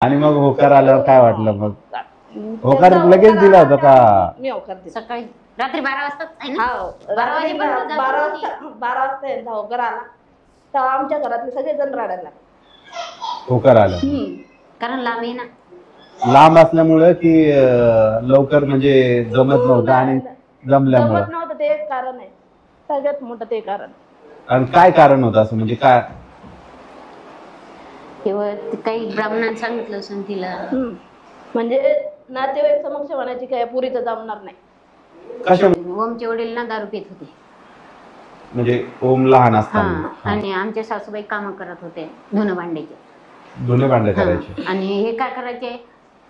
आणि मग होकार आल्यावर काय वाटलं मग? होकार लगेच दिला होता का? मी होकार दिला सकाळी रात्री 12 वाजता आहे ना? हा रात्री 12 वाजता यांचा होकार आला तर आमच्या घरातले सगळे जण रडायला लागले होकार आला कारण लांब आहे ना, लांब असल्यामुळे की लवकर म्हणजे जमत नव्हतं आणि जमल्यामुळे जमत नव्हतं ते एक कारण आहे, सगळ्यात मोठं ते कारण. आणि काय कारण होतं असं म्हणजे काय? तेव्हा काही ब्राह्मणांनी सांगितलं असेल तिला, म्हणजे नातेवाईक समक्ष म्हणायची काय पुरीचं जमणार नाही. कशा ओमचे वडील ना दारू पित होते म्हणजे ओम लहान असताना आणि आमचे सासूबाई काम करत होते धुणं भांड्याचे, धुणे भांडे करायचे. आणि हे काय करायचे,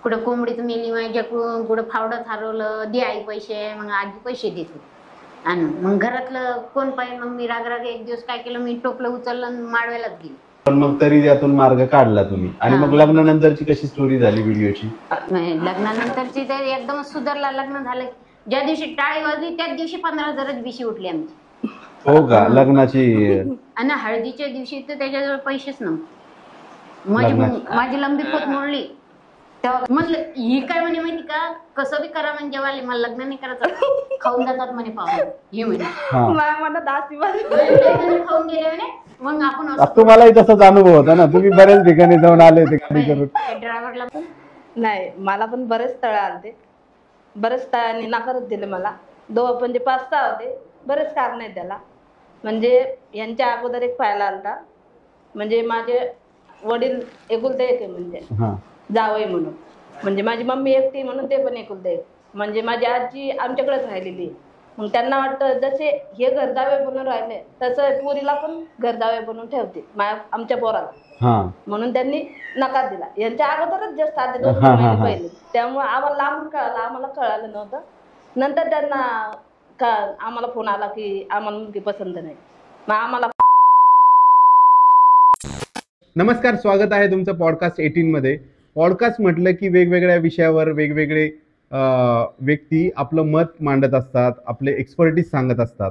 कुठं कोंबडीत मेली माझ्याकडून, कुठं फावडं थारवलं दे आई पैसे, मग आजी पैसे देत होते. आणि मग घरातलं कोण पाहिजे, मग मी राग एक दिवस काय केलं, मी टोपलं उचललं आणि माडव्यालाच गेली. पण मग तरी त्यातून मार्ग काढला तुम्ही. आणि मग लग्नानंतरची कशी स्टोरी झाली व्हिडिओची? लग्नानंतरची तर एकदम सुधारला. लग्न झालं ज्या दिवशी टाळी वाजली त्याच दिवशी 15,000 बिशी उठली आमची. हो का? लग्नाची आणि हळदीच्या दिवशी तर त्याच्याजवळ पैसेच नव्हते. माझी लंबी पोत मोडली तेव्हा म्हणलं ही काय म्हणे माहिती का, कसं बी करा म्हणजे जेव्हा मला लग्न नाही करायचं, खाऊन जातात म्हणे पाहुणे हे म्हणे मला दास खाऊन गेले म्हणे. मग आपण तुम्हालाही तसाच अनुभव होता ना, तुम्ही बऱ्याच ठिकाणी जाऊन आले ते गाडी करून. ड्रायव्हरला पण नाही, मला पण बरेच स्थळ आलते, बरेच स्थळांनी नाकारच दिले मला. म्हणजे 5-6 होते, बरेच कारण आहे त्याला. म्हणजे यांच्या अगोदर एक पाहायला आलता, म्हणजे माझे वडील एकुलते एक आहे, म्हणजे जावई म्हणून, म्हणजे माझी मम्मी एकटी म्हणून ते पण एकुलते एक. म्हणजे माझी आजी आमच्याकडेच राहिलेली आहे. मग त्यांना वाटतं जसे हे घरजावे बनून राहिले तसं पुरीला पण घरजावे बनून ठेवते आमच्या पोराला, म्हणून त्यांनी नकार दिला. यांच्या अगोदरच जस्ट आधी 2 महिने पहिले, त्यामुळे आम्हाला लांबून कळालं, आम्हाला कळालं नव्हतं. नंतर त्यांना आम्हाला फोन आला की आम्हाला मुलगी पसंत नाही, मग आम्हाला. नमस्कार, स्वागत आहे तुमचं पॉडकास्ट 18 मध्ये. पॉडकास्ट म्हटलं की वेगवेगळ्या विषयावर वेगवेगळे व्यक्ती आपलं मत मांडत असतात, आपले एक्सपर्टीज सांगत असतात.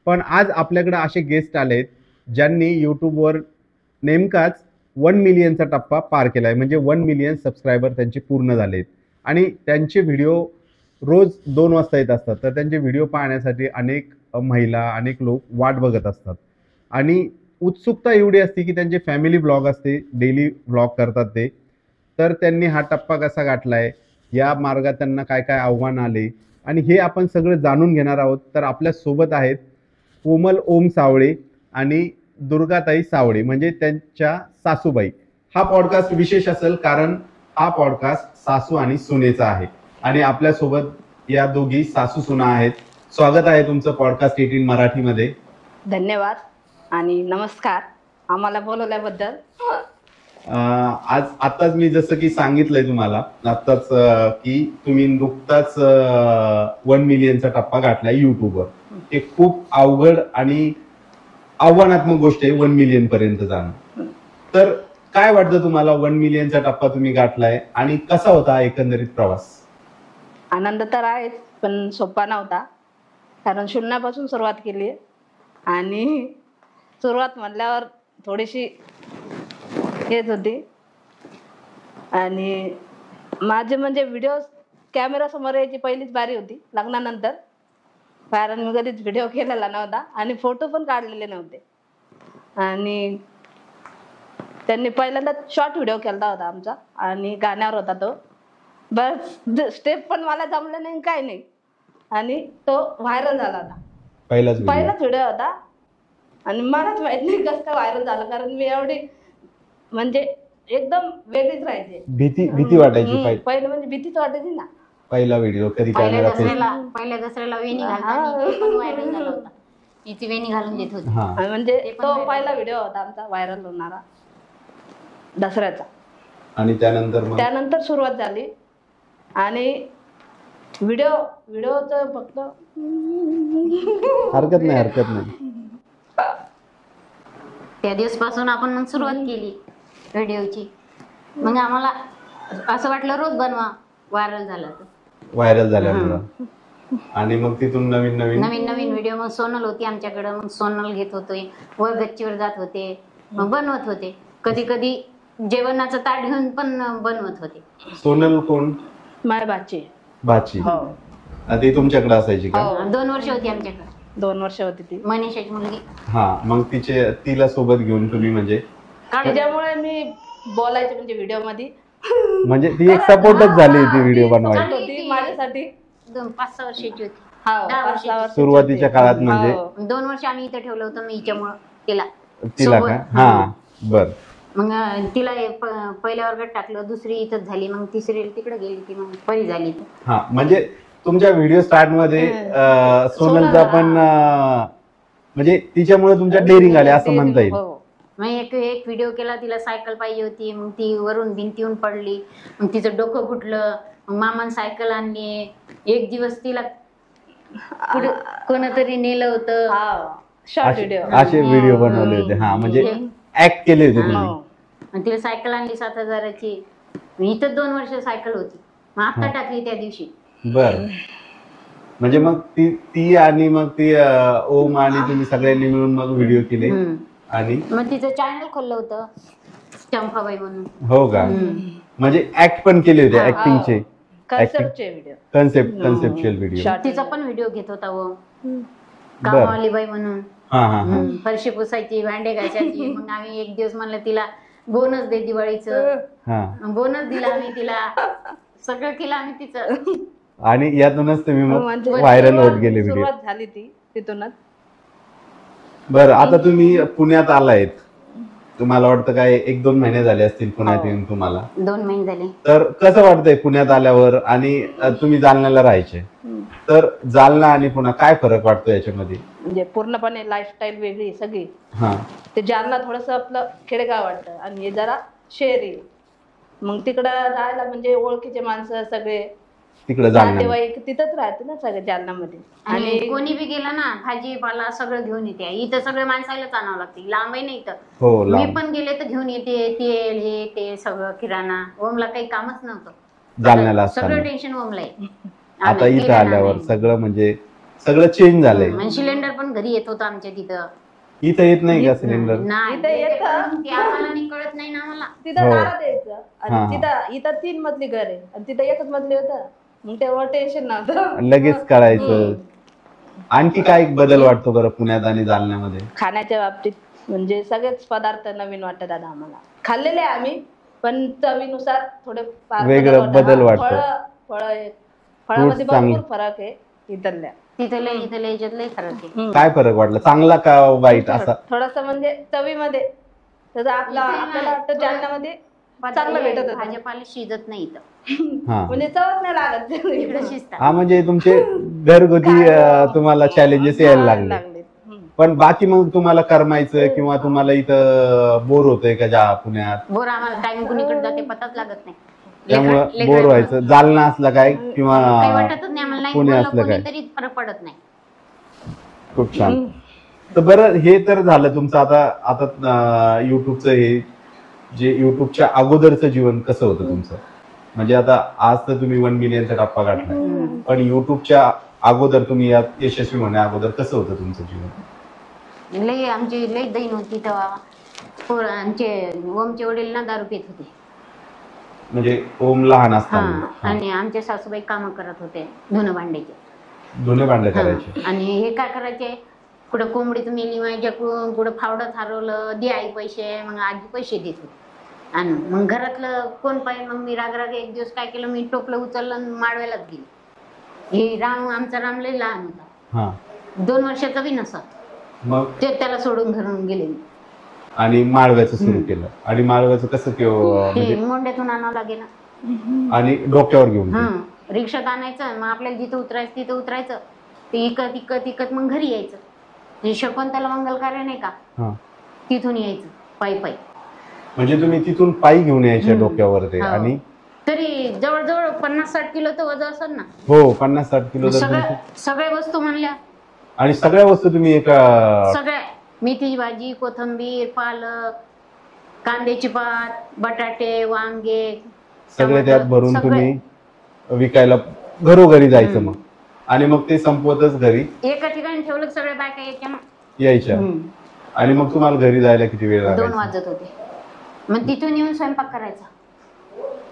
पण आज आपल्याकडे असे गेस्ट आलेत ज्यांनी यूट्यूबवर नेमकाच 1 मिलियनचा टप्पा पार केला आहे. म्हणजे 1 मिलियन सबस्क्रायबर त्यांचे पूर्ण झालेत आणि त्यांचे व्हिडिओ रोज 2 वाजता येत असतात. तर त्यांचे व्हिडिओ पाहण्यासाठी अनेक महिला, अनेक लोक वाट बघत असतात आणि उत्सुकता एवढी असते की त्यांचे फॅमिली ब्लॉग असते, डेली ब्लॉग करतात ते. तर त्यांनी हा टप्पा कसा गाठलाय, या मार्गात त्यांना काय काय आव्हान आले आणि हे आपण सगळं जाणून घेणार आहोत. तर आपल्या सोबत आहेत कोमल ओम सावळे आणि दुर्गाताई सावळे, म्हणजे त्यांच्या सासूबाई. हा पॉडकास्ट विशेष असेल कारण हा पॉडकास्ट सासू आणि सुनेचा आहे आणि आपल्या सोबत या दोघी सासू सुना आहेत. स्वागत आहे तुमचं पॉडकास्ट 18 मराठीमध्ये. धन्यवाद आणि नमस्कार आम्हाला बोलवल्याबद्दल. आताच मी जसं की सांगितलंय तुम्हाला आताच की तुम्ही नुकताच 1 मिलियनचा टप्पा गाठलाय युट्यूबवर. हे खूप अवघड आणि आव्हानात्मक गोष्ट आहे 1 मिलियन पर्यंत जाणं. तर काय वाटतं तुम्हाला, 1 मिलियनचा टप्पा तुम्ही गाठलाय आणि कसा होता एकंदरीत प्रवास? आनंद तर आहेच, पण सोपा नव्हता, कारण शून्यापासून सुरुवात केली आणि सुरुवात म्हणल्यावर थोडीशी हेच होती. आणि माझे म्हणजे व्हिडिओ कॅमेरा समोर यायची पहिलीच बारी होती लग्नानंतर, कारण मी कधीच व्हिडिओ केलेला नव्हता आणि फोटो पण काढलेले नव्हते. आणि त्यांनी पहिल्यांदा शॉर्ट व्हिडिओ केला होता आमचा आणि गाण्यावर होता तो, बस स्टेप पण मला जमलं नाही काय नाही, आणि तो व्हायरल झाला होता. पहिलाच व्हिडिओ होता आणि मलाच माहित नाही कसं काय व्हायरल झालं, कारण मी एवढी म्हणजे एकदम वेगळीच राहायचे. भीती वाटायची पहिलं, म्हणजे भीतीच वाटायची ना. पहिला व्हिडिओ कधी पहिल्या दसऱ्याला वेणी व्हायरल झाला होता, हिची वेणी घालून देत होती. म्हणजे तो पहिला व्हिडिओ होता आमचा व्हायरल होणारा दसऱ्याचा. आणि त्यानंतर सुरुवात झाली आणि व्हिडिओचं फक्त हरकत नाही त्या दिवसपासून आपण मग सुरुवात केली व्हिडिओची. मग आम्हाला असं वाटलं रोज बनवा, व्हायरल झाल्यामुळं. आणि मग तिथून नवीन व्हिडिओ. मग सोनल होती आमच्याकडे, मग सोनल घेत होते, वर गच्चीवर जात होते, मग बनवत होते. कधी जेवणाचं ताट घेऊन पण बनवत होते. सोनल कोण? माय बाची. भाची. हो ती तुमच्याकडे असायची का? 2 वर्ष होती आमच्याकडे. 2 वर्ष होती ती. मनीषाची मुलगी. हा, मग तिला सोबत घेऊन तुम्ही म्हणजे त्याच्यामुळे मी बोलायचे म्हणजे व्हिडिओ मध्ये म्हणजे ती एक सपोर्टच झाली ती व्हिडिओ बनवायची होती माझ्यासाठी. 5-6 वर्षाची होती. हो, 10 5-6 वर्षाची सुरुवातीच्या होती. काळात म्हणजे हो. 2 वर्ष आम्ही इथे ठेवलं होतं मी हिच्यामुळं तिला. तिला सोबत. का? हा, बर. मग तिला पहिल्या वर्गात टाकलं, दुसरी इथंच झाली, मग तिसरी तिकडे गेली ती, मग परी झाली. हा, म्हणजे तुमच्या व्हिडिओ स्टार्ट मध्ये सोनलचा पण म्हणजे तिच्यामुळे तुमच्या डेअरिंग आले असं म्हणता येईल. हो. मग एक व्हिडिओ केला, तिला सायकल पाहिजे होती, मग ती वरून भिंतीहून पडली, मग तिचं डोकं फुटलं, मग मामानं सायकल आणली. एक दिवस तिला पुढे कोणतरी नेलं होतं. हा, शॉर्ट व्हिडिओ. असे व्हिडिओ बनवले होते. हा, म्हणजे ऍक्ट केले होते तुम्ही. मग तिला सायकल आणली 7,000ची. इथं 2 वर्ष सायकल होती, मग आता टाकली त्या दिवशी. बर. म्हणजे मग ती आणि मग ती ओम आणि तुम्ही सगळ्यांनी मिळून मग व्हिडिओ केले आणि मग तिचं चॅनल खोललं होतं चंपाबाई म्हणून. हो का? म्हणजे ऍक्ट पण केले होते, ऍक्टिंगचे कन्सेप्टचे व्हिडिओ, कन्सेप्च्युअल व्हिडिओ. तिचा पण व्हिडिओ घेत होता वो कामवाली बाई म्हणून. हा हा हा. फरशी पुसायची, भांडे घासायची. मग आम्ही एक दिवस म्हणलं तिला बोनस दे दिवाळीचं. हा. बोनस दिला आम्ही तिला, सगळं केलं आम्ही तिचं. आणि यातूनच तुम्ही मग म्हणजे व्हायरल होत गेले व्हिडिओ. सुरुवात झाली ती तिथूनच. बरं, आता तुम्ही पुण्यात आलायत, तुम्हाला वाटतं काय 1-2 महिने झाले असतील पुण्यात येऊन तुम्हाला? 2 महिने झाले. तर कसं वाटतंय पुण्यात आल्यावर? आणि तुम्ही जालन्याला राहायचे, तर जालना आणि पुणा काय फरक वाटतो याच्यामध्ये? म्हणजे पूर्णपणे लाईफस्टाईल वेगळी सगळी. हा. ते जालना थोडस आपलं खेडेगाव वाटतं आणि हे जरा शहरी. मग तिकडं राहायला म्हणजे ओळखीचे माणसं सगळे, तिकडे जालना नातेवाईक तिथंच राहते ना सगळे जालन्यामध्ये. आणि कोणी बी गेला ना भाजीपाला सगळं घेऊन येते. इथं सगळं माणसालाच आणावं लागते, लांबही नाही इथं. हो, मी लांब. पण गेले तर घेऊन येते तेल हे ते सगळं किराणा. ओमला काही कामच नव्हतं जालन्याला सगळं असताना. टेन्शन ओमला आहे. आता इथं आल्यावर सगळं म्हणजे सगळं चेंज झालंय. आणि सिलेंडर पण घरी येत होतं आमच्या तिथं. इथं येत नाही का सिलेंडर? नाही इथं येतं. ते आम्हाला नाही कळत नाही ना आम्हाला. तिथं हो. दारात यायचं हा. आणि इथं 3 मजली घर आहे आणि तिथं 1च मजली होतं. मग तेव्हा टेन्शन नव्हतं. लगेच कळायचं. आणखी काय बदल वाटतो बरं पुण्यात आणि जालन्यामध्ये? खाण्याच्या बाबतीत म्हणजे सगळेच पदार्थ नवीन वाटतात दादा आम्हाला. खाल्लेले आहे आम्ही, पण चवीनुसार थोडे वेगळं बदल वाटतो. फळामध्ये चांगले. भरपूर फरक आहे इथल्या. तिथं याच्यात लय फरक आहे. काय फरक वाटला, चांगला का वाईट असा? थोडस म्हणजे चवीमध्ये तसं आपल्याला वाटतं जालन्यामध्ये चांगलं भेटत होतं. भाजीपाला शिजत नाही इथं. हा. म्हणजे चवच नाही लागत इकडे शिजतात. हा, म्हणजे तुमचे घरगुती तुम्हाला चॅलेंजेस यायला लागले. पण बाकी मग तुम्हाला करमायचं किंवा तुम्हाला इथं बोर होतंय का पुण्यात? बोर आम्हाला टाइम कुणीकडे जाते पताच लागत नाही. त्यामुळं बोर व्हायचं. जालना असला काय किंवा काही वाटतच नाही आम्हाला. नाही पुणे बोललं असलं काय? कोणी तरी फरक पडत नाही. खूप छान. तर बरं, हे तर झालं तुमचं. आता युट्यूबचं हे जे युट्यूबच्या अगोदरचं जीवन कसं होतं तुमचं? म्हणजे आता आज तर तुम्ही 1 मिलियनचा टप्पा गाठलाय, पण युट्यूबच्या अगोदर तुम्ही यात यशस्वी होण्या अगोदर कसं होतं तुमचं जीवन? लय आमची लय दैन होती तेव्हा. आमचे ओमचे वडील ना दारू पित होते. म्हणजे ओम लहान हा. असताना? आणि आमचे सासूबाई काम करत होते धुणं भांड्याचे. धुणे भांडे करायचे. आणि हे काय करायचे, कुठं कोंबडीत मेली माझ्याकडून, कुठं फावडं हरवलं, दे आई पैसे. मग आजी पैसे देत होते. आणि मग घरातलं कोण पाहिजे. मग मी राग एक दिवस काय केलं, मी टोपलं उचललं आणि माडव्यालाच गेली. हे आमचा राम लय लहान होता, 2 वर्षाचा बी नसा. मग ते त्याला सोडून घरून गेले मी. आणि माळव्याचं सुरू केलं. आणि माळव्याचं कसं हे मोंड्यातून आणावं लागेल. आणि डोक्यावर घेऊन रिक्षात आणायचं. मग आपल्याला जिथं उतरायचं तिथं उतरायचं. ते इकत मग घरी यायचं. शकुंतला मंगल कार्य नाही का, तिथून यायचं पायी पायी. म्हणजे तुम्ही तिथून पायी घेऊन यायचे डोक्यावर ते? आणि तरी जवळजवळ 50-60 किलो तर वजन असेल ना. हो, 50-60 किलो. सगळ्या वस्तू म्हणल्या. आणि सगळ्या वस्तू तुम्ही एका सगळ्या, मेथीची भाजी, कोथिंबीर, पालक, कांद्याची पात, बटाटे, वांगे सगळे त्यात भरून तुम्ही विकायला घरोघरी जायचं. मग आणि मग ते संपवतच घरी एका ठिकाणी ठेवलं, सगळ्या बायका यायच्या. आणि मग तुम्हाला घरी जायला किती वेळ 2 लागायचा? वाजत होते. मग तिथून येऊन स्वयंपाक करायचा,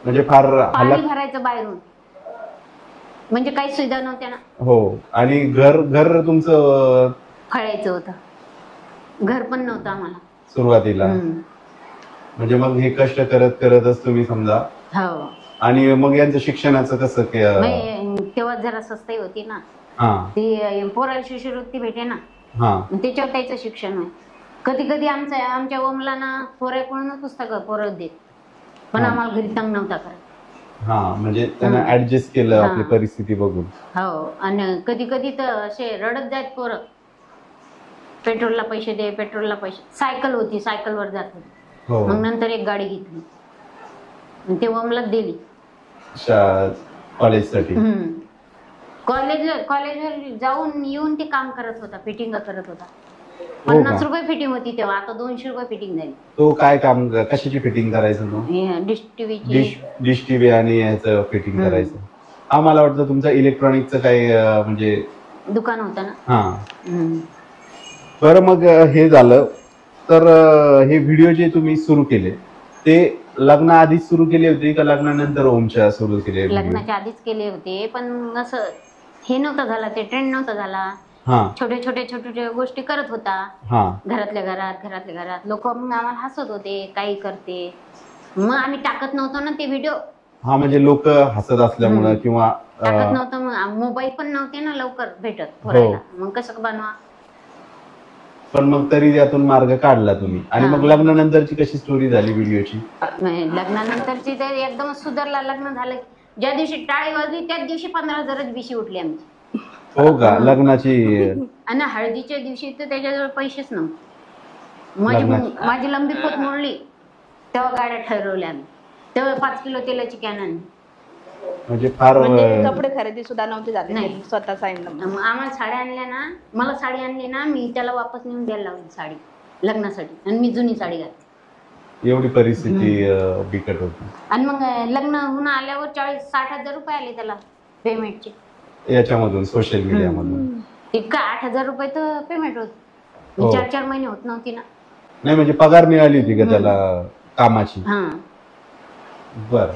म्हणजे फार पाणी हालात. भरायचं बाहेरून, म्हणजे काही सुविधा नव्हत्या ना. हो. आणि घर घर तुमचं फळायचं होतं, घर पण नव्हतं आम्हाला सुरुवातीला. हम्म. म्हणजे मग हे कष्ट करत करतच तुम्ही समजा. हो. आणि मग यांचं शिक्षणाचं कसं नाही, तेव्हा जरा स्वस्ताही होती ना, हा ती पोराला शिष्यवृत्ती भेटे ना, हा मग त्याच्यावर त्याचं शिक्षण आहे. कधी कधी आमच्या ओमला ना पोराकडून पुस्तकं पोरं देत, पण हा. आम्हाला घरी तंग नव्हता करत. हा म्हणजे त्यांना हम्म. ऍडजस्ट केलं हा. आपली परिस्थिती बघून. हो. आणि कधी कधी तर असे रडत जायत पोरं, पेट्रोलला पैसे दे, पेट्रोलला पैसे. सायकल होती, सायकलवर जात होती. हो. मग नंतर एक गाडी घेतली आणि ते ओमलाच दिली कॉलेजसाठी. कॉलेजवर जाऊन येऊन ते काम करत होता, फिटिंग करत होता. हो का? 50 रुपये फिटिंग होती तेव्हा, आता 200 रुपये फिटिंग झाली. तो काय काम, कशाची फिटिंग करायचं तो? डिश टीव्हीची. डिश टीव्ही आणि याचं फिटिंग हम्म. करायचं. हा मला वाटतं तुमचं इलेक्ट्रॉनिकचं काही म्हणजे. दुकान होतं ना. हा. हम्म. बरं मग हे झालं तर हे व्हिडिओ जे तुम्ही सुरू केले ते लग्नाआधीच सुरू केले होते का लग्नानंतर ओमच्या सुरू केले? लग्नाच्या आधीच केले होते, पण असं हे नव्हतं झाला, ते ट्रेंड नव्हतं झाला. हा छोट्या गोष्टी करत होता हा घरातल्या घरात. लोक मग आम्हाला हसत होते, काही करते, मग आम्ही टाकत नव्हतो ना ते व्हिडिओ. हा म्हणजे लोक हसत असल्यामुळं हम्म. किंवा टाकत नव्हतं, मग मोबाईल पण नव्हते ना लवकर भेटत पोरायला, मग कसं बनवा. पण मग तरी त्यातून मार्ग काढला तुम्ही. आणि हा. मग लग्नानंतरची कशी स्टोरी झाली व्हिडिओची? लग्नानंतरची तर एकदमच सुधारला. लग्न झालं ज्या दिवशी टाळी वाजली त्याच दिवशी 15,000 बिशी उठली आमची. हो का? लग्नाची. आणि हळदीच्या दिवशी तर त्याच्याजवळ पैसेच नव्हते. माझी लंबी पोत मोडली तेव्हा गाड्या ठरवल्या आम्ही, तेव्हा 5 किलो तेलाची कॅन आणली. म्हणजे फार म्हणजे कपडे खरेदी सुद्धा नव्हती झाली, नाही. स्वतः सांगितलं. मग आम्हाला साड्या आणल्या ना, मला साडी आणली ना, मी त्याला वापस नेऊन द्यायला लावली साडी लग्नासाठी, आणि मी जुनी साडी घातली. एवढी परिस्थिती बिकट होती. आणि मग लग्न होऊन आल्यावर 40-60 रुपये आले त्याला पेमेंटचे, याच्यामधून सोशल मीडियामधून. इतका 8,000 रुपये तर पेमेंट होत. हो. 4-4 महिने होत नव्हती ना. नाही म्हणजे पगार मिळाली होती का त्याला कामाची? हा. बर.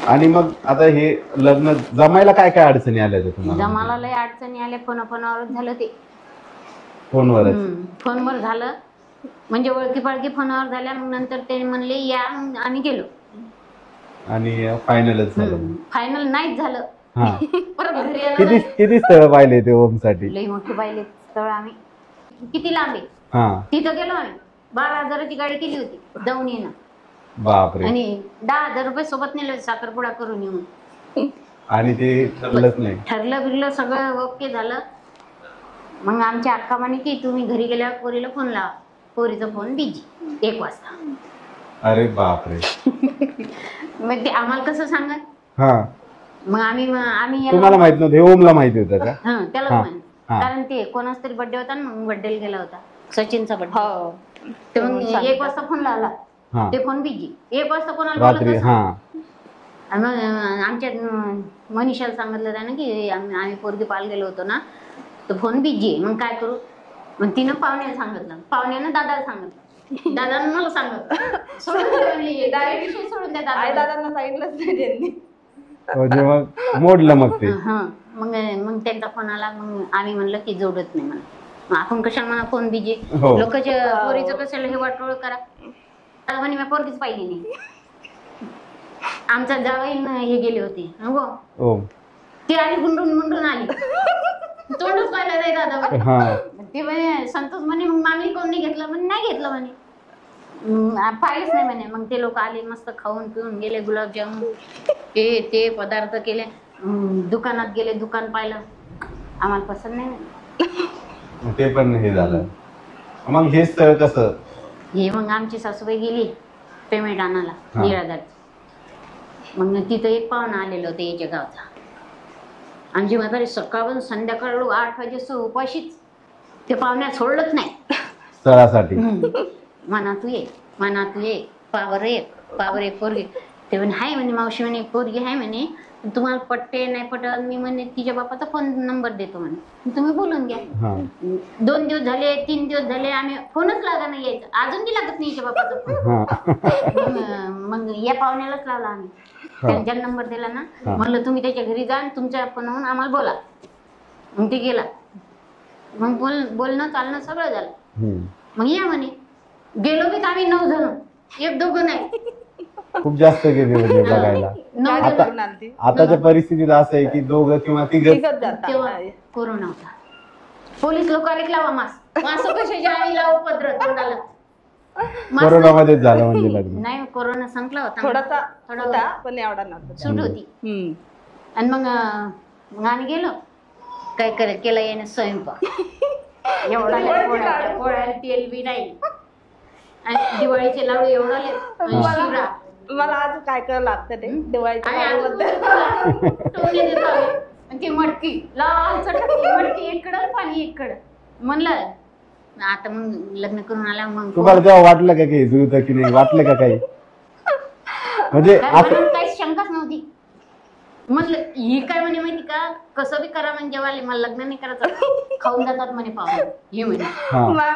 आणि मग आता हे लग्न जमायला काय काय अडचणी आल्या होत्या तुम्हाला? जमाला लय अडचणी आल्या, फोनवरच झालं ते. फोनवरच? फोनवर झालं, म्हणजे ओळखी पाळखी फोनवर झाल्या. मग नंतर ते म्हणले या, मग आम्ही गेलो. आणि फायनलच झालं? फायनल नाहीच झालं. हा. परत घरी किती किती स्थळ पाहिले ते ओमसाठी? लई मोठी पाहिले स्थळ आम्ही. किती लांबे हा. तिथं गेलो आम्ही. 12,000ची गाडी केली होती जाऊन येणं. बापरे. आणि 10,000 रुपये सोबत नेले साखरपुडा करून येऊन. आणि ते ठरलंच नाही? ठरलं बिरलं सगळं ओके झालं. मग आमच्या अक्का म्हणे की तुम्ही घरी गेल्यावर पोरीला फोन लावा. पोरीचा फोन बिजी 1 वाजता. अरे बापरे. मग ते आम्हाला कसं सांगत. हा. मग आम्ही तुम्हाला माहित नव्हतं? ओमला माहिती होतं का? हा, त्यालाच हा. माहित. हा. कारण ते कोणाच तरी बर्थडे होता ना, मग बर्थडेला गेला होता सचिनचा बर्थडे. हो. तर मग 1 वाजता फोन लावला, हा. ते फोन बिजी. 1 वाजता कोणाला बोलत रात्री? असं. हा. आणि मग आमच्या मनीषाला सांगितलं त्यानं की आम्ही पोरगी पाल गेलो होतो ना, तर फोन बिजी आहे. मग काय करू? मग तिनं पाहुण्याला सांगितलं, पाहुण्यानं दादाला सांगितलं, दादानं मला सांगितलं. सोडून द्या, डायरेक्ट विषय सोडून द्या आई दादा. दादांना सांगितलंच नाही त्यांनी. म्हणजे मग मोडलं मग ते? हा. मग त्यांचा फोन आला. मग आम्ही म्हणलं की जोडत नाही म्हणा. मग आपण कशाला म्हणा फोन बिजी, हो. लोकांच्या पोरीचं कशाला हे वाटोळ करा. दादा म्हणे मी पोरगीच पाहिली नाही. आमचा जावई हे गेले होते हो, ओम. ती आली गुंडून आली, तोंडच पाहिलं नाही दादा म्हणे. हा. ते म्हणे संतोष म्हणे मग मामी कोण नाही घेतलं म्हणे. नाही घेतलं म्हणे, पाहिलंच नाही म्हणे. मग ते लोक आले, मस्त खाऊन पिऊन गेले, गुलाबजामुन ते पदार्थ केले. दुकानात गेले, दुकान पाहिलं, आम्हाला पसंत नाही म्हणे. ते पण हे झालं. मग हे स्थळ कसं? हे मग आमची सासूबाई गेली पेमेंट आणायला हा. निराधारची. मग तिथं एक पाहुणा आलेलं होतं याच्या गावचा. आमची म्हातारी सकाळपासून संध्याकाळ 8 वाजेस उपाशीच. ते पाहुण्यात सोडलंच नाही स्थळासाठी? म्हणा तू ये, म्हणा तू ये, पावर एक पोरगी. ते म्हणे हाय म्हणे मावशी म्हणे पोरगी आहे म्हणे तुम्हाला पटते नाही पटत मी म्हणे तिच्या बापाचा फोन नंबर देतो म्हणे तुम्ही बोलून घ्या. हा 2 दिवस झाले 3 दिवस झाले आम्ही फोनच लागा नाही यायचा अजून बी लागत नाही हिच्या बापाचा फोन. मग या पाहुण्यालाच लावला आम्ही त्यांच्या नंबर दिला ना म्हणलं तुम्ही त्याच्या घरी जा आणि तुमच्या फोनवरून आम्हाला बोला. मग ते गेला मग बोलणं चालणं सगळं झालं. मग या म्हणे गेलो बी आम्ही 9 जण 1-2 नाही खूप जास्त गेले म्हणजे बघायला. गाडी करून आणती. आताच्या परिस्थितीत असं आहे की 2 किंवा 3 तिघच जातात. तेव्हा कोरोना होता. पोलीस लोक आले लावा मास्क कशाचे आम्ही लावू पत्र तोंडाला. कोरोनामध्येच झालं म्हणजे लग्न. नाही कोरोना संपला होता थोडासा थोडा होता पण एवढा नव्हता. सूट होती. आणि मग आम्ही गेलो काय केलं याने स्वयंपाक एवढा पोळ्याला तेल बी नाही आणि दिवाळीचे लाडू एवढा शिवरा मला आज काय करायला लागतं ते दिवाळीच्या टोपली देतो आम्ही. आणि ती मटकी लाल चटकी मटकी इकडं पाणी इकडं म्हणलं आता मग लग्न करून आल्या मग तुम्हाला तेव्हा वाटलं का काही जुळतं की नाही वाटलं का काही म्हणजे काही शंकाच नव्हती. म्हणलं ही काय म्हणे माहिती का कसं बी करा म्हणजे वाले मला लग्न नाही करायचं खाऊन जातात म्हणे पाहुणे हे म्हणे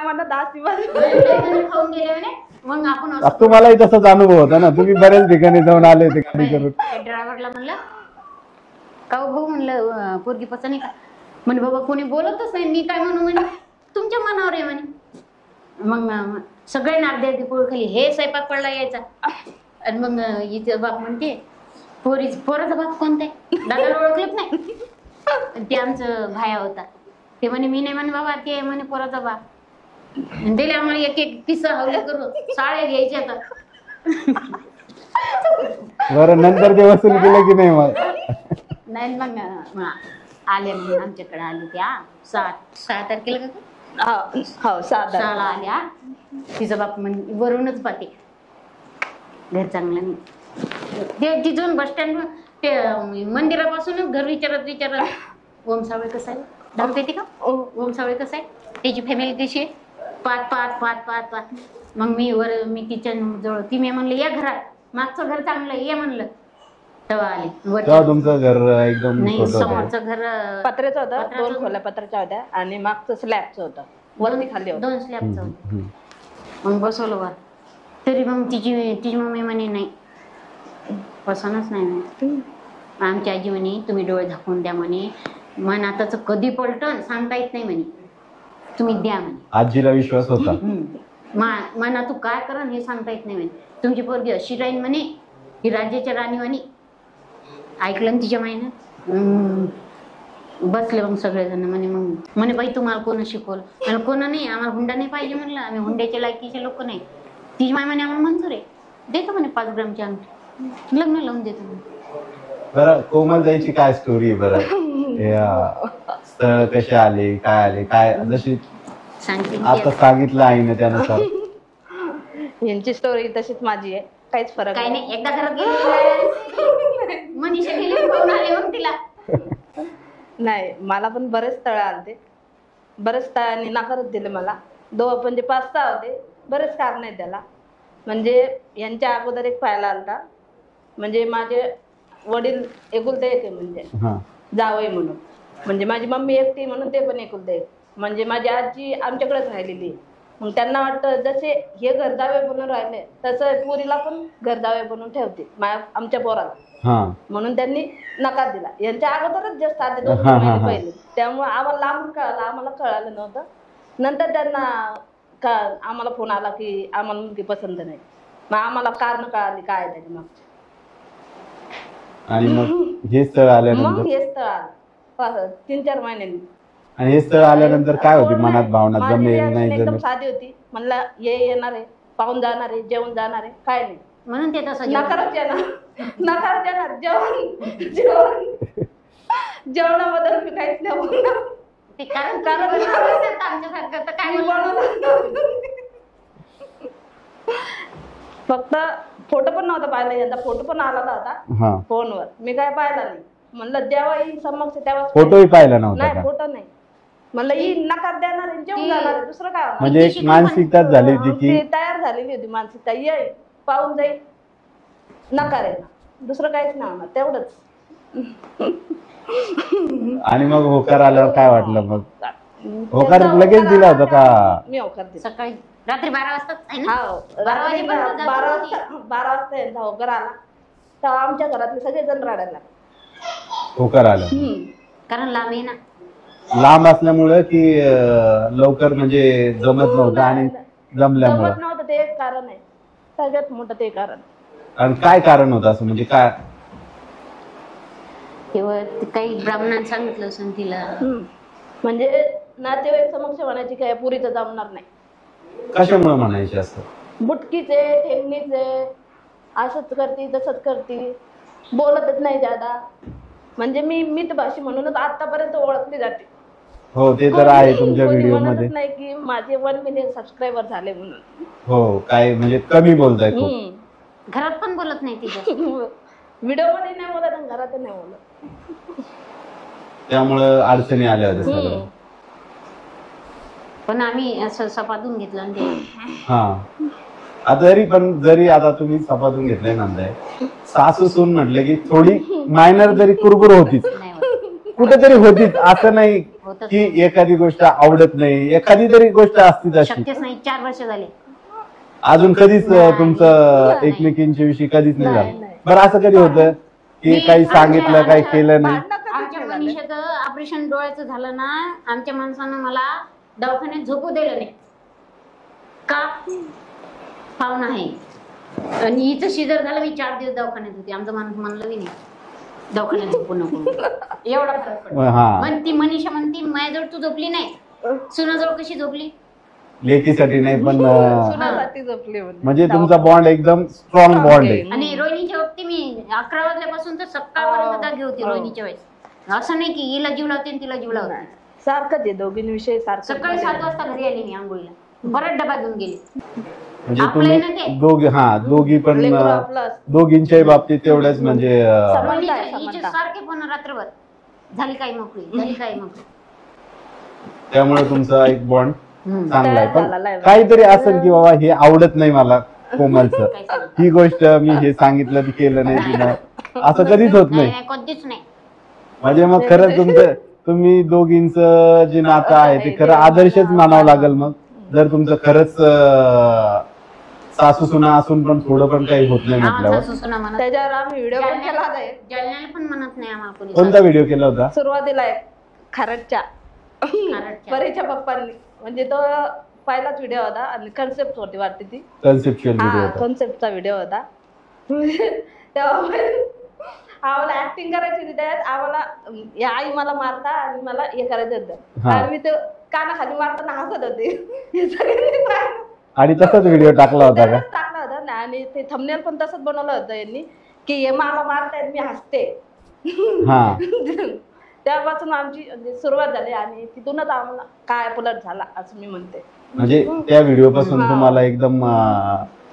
मला दास खाऊन गेले म्हणे मग आपण तुम्हालाही तसाच अनुभव होता ना तुम्ही बऱ्याच ठिकाणी जाऊन आले होते गाडी करून. ड्रायव्हरला म्हणलं का भाऊ म्हणलं पोरगी पसंत नाही का म्हणे बाबा कोणी बोलतच नाही मी काय म्हणू म्हणे तुमच्या मनावर आहे म्हणे. मग सगळे नागदे अर्धी पोळ खाली हे स्वयंपाक पडला यायचा. आणि मग हिचं बाप म्हणते पोराचा बाप कोणता आहे दादाला ओळखलंच नाही. ते आमचं भाया होता ते म्हणे मी नाही म्हणे बाबा ते म्हणे पोराचा बाप दिले आम्हाला एक किस्सा हवले करून साड्या घ्यायचे आता. बरं नंतर ते वसूल केलं की नाही मग. नाही मग आल्या म्हणून आमच्याकडे आली त्या 6 तारखेला का हो 7 आल्या. तिचा बाप म्हणजे वरूनच पाते घर चांगलं नाही. ते तिथून बस स्टँड ते मंदिरापासूनच घर विचारत ओम सावळे कसं आहे दाखवता येते का ओम सावळे कसं आहे त्याची फॅमिली कशी आहे पाच. मग मी किचन जवळ ती मी म्हणलं या घरात मागचं घर चांगलं ये म्हणलं तेव्हा आले. तुमचं घर एकदम नाही समोरचं घर पत्र्याचं होतं 2 खोल्या पत्र्याच्या होत्या आणि मागचं स्लॅबचं होतं वरती खाली होतं 2 स्लॅबचं होतं. मग बसवलं वर तरी मग तिची मम्मी म्हणे नाही पसंतच नाही म्हणे. आमची आजी म्हणे तुम्ही डोळे झाकून द्या म्हणे मन आताच कधी पलटन सांगता येत नाही म्हणे तुम्ही द्या म्हणे. आजीला विश्वास होता. मना तू काय करण हे सांगता येत नाही म्हणे. तुमची पोरगी अशी राहीन म्हणे ही राज्याच्या राणी म्हणे. ऐकलं ना तिच्या माईनं. बसले मग सगळेजण म्हणे बाई तुम्हाला कोण शिकवलं आणि कोण नाही आम्हाला हुंडा नाही पाहिजे म्हणलं आम्ही हुंड्याच्या लायकीचे लोक नाही. तिची माय म्हणे आम्हाला मंजूर आहे देतो म्हणे 5 ग्रामची अंगठी लग्न लावून देतो म्हणे. बरं कोमल जायची काय स्टोरी आहे बरं स्थळ कसे आले काय जशी सांगते आता सांगितलं आहे ना त्यानुसार. यांची स्टोरी तशीच माझी आहे काहीच फरक काही नाही. एकदा घरात गेली मनीषा गेली खाऊन आले मग तिला नाही. मला पण बरेच स्थळ आलते बरेच स्थळांनी नाकारच दिले मला. म्हणजे 5-6 होते बरेच कारण आहे त्याला. म्हणजे यांच्या अगोदर एक पाहायला आलता म्हणजे माझे वडील एकुलते एक आहे म्हणजे जावई म्हणून म्हणजे माझी मम्मी एकटी म्हणून ते पण एकुलते एक म्हणजे माझी आजी आमच्याकडेच राहिलेली आहे. मग त्यांना वाटतं जसे हे घरजावे बनून राहिले तसं पुरीला पण घरजावे बनून ठेवते आमच्या पोराला म्हणून त्यांनी नकार दिला. यांच्या अगोदरच जस्ट आधी 2 महिने पहिले त्यामुळे आम्हाला लांबून कळालं आम्हाला कळालं नव्हतं. नंतर त्यांना आम्हाला फोन आला की आम्हाला मुलगी पसंत नाही. मग आम्हाला कारण कळाली काय त्याच्या मागची. आणि मग हे स्थळ आल्यानंतर हे स्थळ आलं 3-4 महिन्यांनी. आणि हे स्थळ आल्यानंतर काय होती मनात भावना जमेल नाही एकदम जमेल. साधी होती म्हणलं येणार आहे पाहून जाणार आहे जेवण जाणार आहे काय नाही म्हणून ते तसं नकारच येणार जेवणाबद्दल मी काहीच नाही बोलणार. आमच्यासारखं तर काय फक्त फोटो पण नव्हता पाहिला यांचा फोटो पण आला होता फोनवर मी काय पाहिला नाही. म्हणलं जेव्हा येईल समक्ष तेव्हा फोटोही पाहिला नव्हता. नाही फोटो नाही म्हणलं ही नकार देणार आहे जेवण जाणार आहे दुसरं काय म्हणजे एक मानसिकताच झाली होती की तयार झालेली होती मानसिकता ये पाहून जाईल नकार आहे दुसरं काहीच नाही होणार, तेवढंच. आणि मग होकार आल्यावर काय वाटलं मग? होकार त्याचा लगेच होकार दिला होता का? मी होकार दिला. सकाळी रात्री 12 वाजता आहे ना? हा, 12 वाजेपर्यंत जात 12 होती. वाजता 12 वाजता यांचा होकार आला तेव्हा आमच्या घरातले सगळे जण रडायला लागले. होकार आलं कारण लांब आहे ना. लांब असल्यामुळे की लवकर म्हणजे जमत नव्हतं आणि जमल्यामुळे? जमत नव्हतं ते एक कारण आहे, सगळ्यात मोठं ते कारण. आणि काय कारण होतं असं, म्हणजे काय? तेव्हा ते काही ब्राह्मणांनी सांगितलं असेल तिला. म्हणजे नातेवाईक समक्ष म्हणायची काय पुरीचं जमणार नाही. कशामुळे म्हणायचे असं? बुटकीचे, ठेंगणीचे, असंच करती तसंच करती, बोलतच नाही ज्यादा. म्हणजे मी मितभाषी म्हणूनच आतापर्यंत ओळखली जाते. हो ते तर आहे तुमच्या कोणी व्हिडिओ म्हणतच मध्ये. नाही की माझे 1 मिलियन सबस्क्रायबर झाले म्हणून. हो काय म्हणजे कमी बोलताय खूप. घरात पण बोलत नाही तिच्या. व्हिडिओ मध्ये नाही बोलत आणि घरात नाही बोलत. त्यामुळं अडचणी आल्या होत्या सगळं. पण आम्ही असं सपाटून घेतलं आणि ते हा जरी आता तुम्ही सपाटून घेतलंय नंदाय, सासू सून म्हटलं की थोडी मायनर जरी कुरकुर होतीच, नाही होत. कुठेतरी होतीच. असं नाही होतच की एखादी गोष्ट आवडत नाही, एखादी तरी गोष्ट असतीच अशी. शक्यच नाही. 4 वर्ष झाले अजून कधीच तुमचं नाही. एकमेकींच्या विषयी कधीच नाही नाही, झालं. नाही. बरं असं कधी होतं की मी काही सांगितलं आमच्या- काही केलं नाही? भांडणं कधीच आमच्या नाही झाले. मनीषाचं ऑपरेशन डोळ्याचं झालं ना, आमच्या माणसानं मला दवाखान्यात झोपू दिलं नाही. का? पाहुणा आहे आणि हिचं शिजर झालं. मी 4 दिवस दवाखान्यात होती. आमचा माणूस म्हणलं बी नाही दवाखान्यात झोपू नको. एवढा फरक पडला. हा पण ती मनीषा म्हणती माझ्याजवळ तू झोपली नाही, सुनाजवळ कशी झोपली? लेकीसाठी नाही पण सुनासाठी झोपली म्हणजे तुमचा बॉन्ड एकदम स्ट्रॉंग बॉन्ड आहे. आणि रोहिणीच्या बाबतीत मी 11 वाजल्यापासून तर सकाळपर्यंत जागी होती रोहिणीच्या वेळेस. असं नाही की हिला जीव लावते आणि तिला जीव लावते. सारखंच आहे दोघींविषयी सारखं. सकाळी 7 वाजता घरी आली मी आंघोळीला, परत डबा घेऊन गेली. म्हणजे आपलं आहे ना तुम्ही ते. दोघी पण लेकरं आपलं असतं. दोघींच्याही बाबतीत तेवढंच म्हणजे समानता आहे, हिचे समानता. सारखे पण रात्रभर झाली काही मोकळी, झाली काही मोकळी. त्यामुळे तुमचा एक बॉन्ड चांगला आहे. तयार झाला पण आहे. काहीतरी असेल की बाबा हे आवडत नाही मला कोमलचं, काही सांगू. ही गोष्ट मी हे सांगितलं ती केलं नाही तिनं, असं कधीच होत नाही नाही. नाही, कोणतीच नाही. म्हणजे मग खरंच तुम्ही दोघींचं जे नातं आहे ते खरं आदर्शच मानावं लागेल. मग जर तुमचं खरंच सासू सुना असून पण थोडं पण काही होत नाही आम्हाला म्हटल्यावर. सासू सुना म्हणत, त्याच्यावर आम्ही व्हिडिओ पण केला होता. जालन्याला पण म्हणत नाही आम्हाला कोणी. कोणता व्हिडिओ केला होता? सुरुवातीला एक खारटच्या खारटच्या. परीच्या पप्पांनी, म्हणजे तो पहिलाच व्हिडिओ होता आणि कन्सेप्ट होती वाटते ती. कन्सेप्च्युअल व्हिडिओ हा होता. कॉन्सेप्टचा व्हिडिओ होता. तेव्हा आम्हाला ऍक्टिंग करायची होती. त्यात आम्हाला या आई मला मारता आणि मला हे करायचं होतं हा. आणि मी ते कानाखाली मारताना हसत होते. हे सगळ्यांनी पाहिलं. आणि तसाच व्हिडिओ टाकला होता का? त्यालाच टाकला होता ना. आणि ते थंबनेल पण तसंच बनवलं होतं यांनी की हे मला मारतायत मी हसते. हा त्यापासून आमची म्हणजे सुरुवात झाली आणि तिथूनच आम्हाला काय पलट झाला असं मी म्हणते. म्हणजे त्या व्हिडिओ पासून तुम्हाला एकदम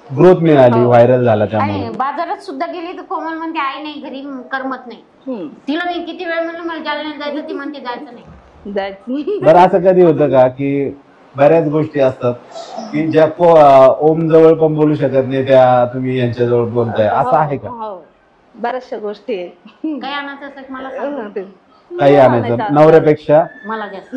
ग्रोथ मिळाली, व्हायरल झाला त्यामुळे. आणि बाजारात सुद्धा गेली तर कोमल म्हणते आई नाही घरी करमत नाही. तिला मी किती वेळ म्हणलं मला जालन्यात जायचं, ती म्हणते जायचं नाही. जायचं. बरं असं कधी होतं का की बऱ्याच गोष्टी असतात की ज्या ओम जवळ पण बोलू शकत नाही त्या तुम्ही यांच्या जवळ बोलताय, असं आहे का? हो बऱ्याचशा गोष्टी आहेत. काय आणायचं असं की मला सांग. काही आणायचं नवऱ्यापेक्षा? मला जास्त.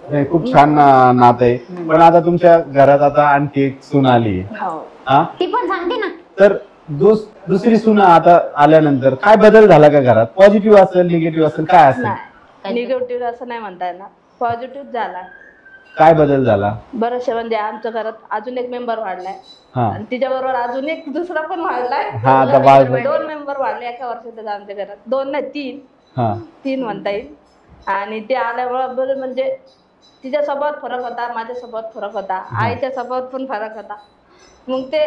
नाही, खूप छान नातं आहे. पण आता तुमच्या घरात आता आणखी एक सून आली हो. हा, ती पण सांगते ना. तर दुसरी सून आता आल्यानंतर काय बदल झाला का घरात? पॉझिटिव्ह असेल, निगेटिव्ह असेल, काय असेल? नाही निगेटिव्ह असं नाही म्हणता येणार, पॉझिटिव्ह झाला. काय बदल झाला? बरेचसे म्हणजे आमच्या घरात अजून एक मेंबर वाढलाय हा आणि तिच्याबरोबर अजून एक दुसरा पण वाढलाय. हा, आता बाळ- 2 मेंबर वाढले एका वर्षात आमच्या घरात. 2 नाही 3 हा 3 म्हणता येईल. आणि ते आल्यामुळे म्हणजे तिच्या स्वभावात फरक होता, माझ्या स्वभावात फरक होता, आईच्या स्वभावात पण फरक होता. मग ते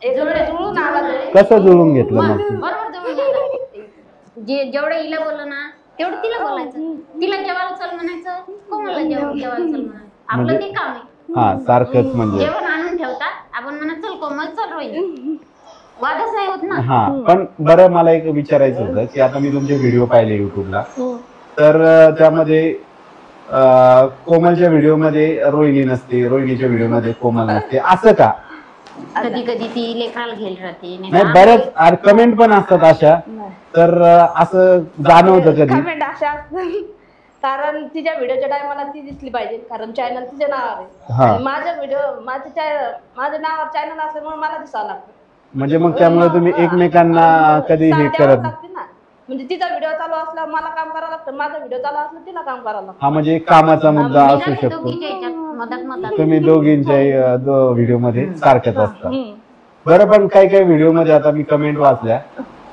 एकत्र जुळून आला तो. कसं जुळून घेतलं मग ते? बरोबर जवळ गेलं. जेवढं हिला बोललं ना तेवढं तिला बोलायचं. तिला जेवायला चल म्हणायचं, कोमलला जेवायला चल म्हणायचं. आपलं ते काम आहे. हा सारखंच म्हणजे. जेवण आणून ठेवतात, आपण म्हणा चल कोमल चल रोहिणी. वादच नाही होत ना. हा पण बरं मला एक विचारायचं होतं की आता मी तुमचे व्हिडिओ पाहिले युट्यूबला, हम्म. तर त्यामध्ये कोमलच्या व्हिडिओ मध्ये रोहिणी नसते, रोहिणीच्या व्हिडिओ मध्ये कोमल नसते, असं का? कधी कधी ती लेकराला घेऊन राहते नाही बऱ्याच कमेंट पण असतात अशा, तर असं जाणवतं कधी? कमेंट अशा असतात कारण तिच्या व्हिडिओच्या टायमाला ती दिसली पाहिजे, कारण चॅनल तिच्या नावावर आहे आणि माझ्या व्हिडिओ माझ्या नावावर चॅनल असल्यामुळे मला दिसावं लागतं. म्हणजे मग त्यामुळे तुम्ही एकमेकांना कधी हे करत लागते ना, म्हणजे तिचा व्हिडिओ चालू असला मला काम करावं लागतं, माझा व्हिडिओ चालू असला तिला काम करावं लागतं. हा म्हणजे एक कामाचा मुद्दा असू शकतो. दोघीच्या ह्याच्यात मदत मदत तुम्ही दोघींच्या व्हिडिओ मध्ये सारख्याच असतात. बरं, पण काही काही व्हिडिओ मध्ये आता मी कमेंट वाचल्या